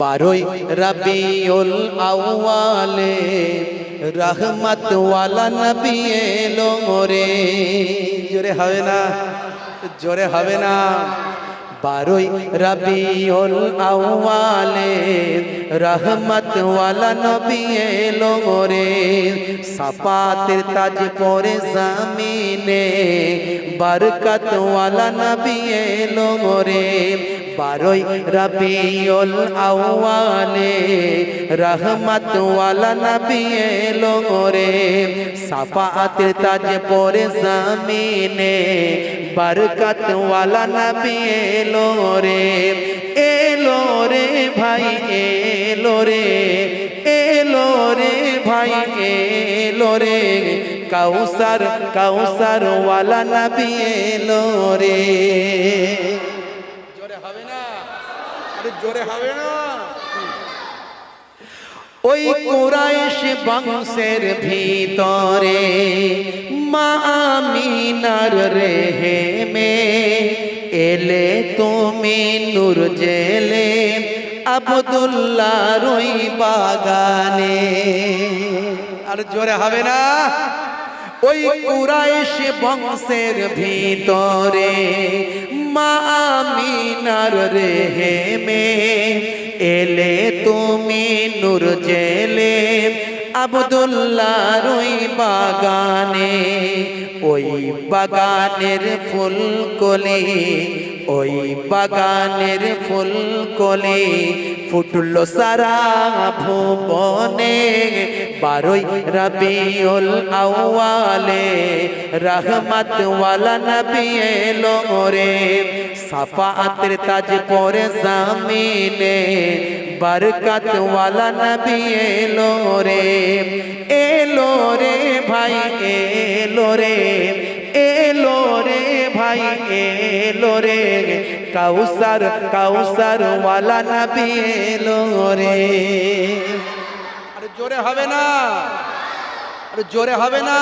বারোই রবিউল আউয়ালে রহমত ওয়ালা নবী এলো মোরে। জোরে হবে না, জোরে হবে না। বারোই রবিউল আউয়ালে রহমত ওয়ালা নবী এলো মোরে। সাফাতের তাজ পরে জমিনে বরকত ওয়ালা নবী এলো মোরে। বারোই রবিউল আউয়ালে রহমত ওয়ালা নবী এলো মোরে। সাফাতের তাজ পরে জমিনে বরকত ওয়ালা নবী এলো রে। এলো রে ভাই এলো রে, এলো রে ভাই এলো রে। কাউসার কাউসার ওয়ালা নবী এলো রে। জোরে হবে না, আরে জোরে হবে না। ওই কুরাইশ বংশের ভিতরে মা আমিনার রেহেমে এলে তুমি নূর জেলে আব্দুল্লাহর ওই বাগানে। আর জোরে হবে না। ওই কুরাইশ বংশের ভিতরে মা আমিনার রেহেমে এলে তুমি নূর জেলে আব্দুল্লাহর ওই বাগানে। ওই বাগানের ফুলকলি, ওই বাগানের ফুলকলি ফুটলো সারা ভুবনে। বারোই রবিউল আউয়ালে রহমত ওয়ালা নবী এলো রে। সাফাতের তাজ পরে জমিনে বরকত ওয়ালা নবী এলো রে। এলো রে ভাই এলো রে, এলো রে ভাই এলো রে। কাউসার কাউসার ওয়ালা নবী এলো রে। আরে জোরে হবে না, আরে জোরে হবে না।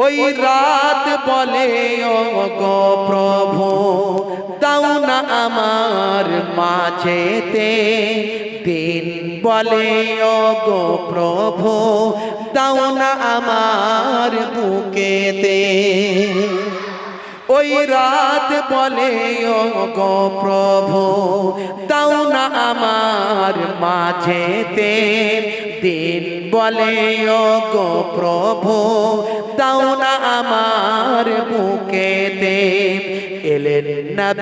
ওই রাত বলে ও গো প্রভু দাও না আমার মাঝেতে। দিন বলে ও গো প্রভু দাও না আমার বুকেতে। ওই রাত বলে ও গো প্রভু দাও না আমার মাঝেতে। দিন বলে ও গো প্রভু দাও না আমার বুকেতে। এলেন নবী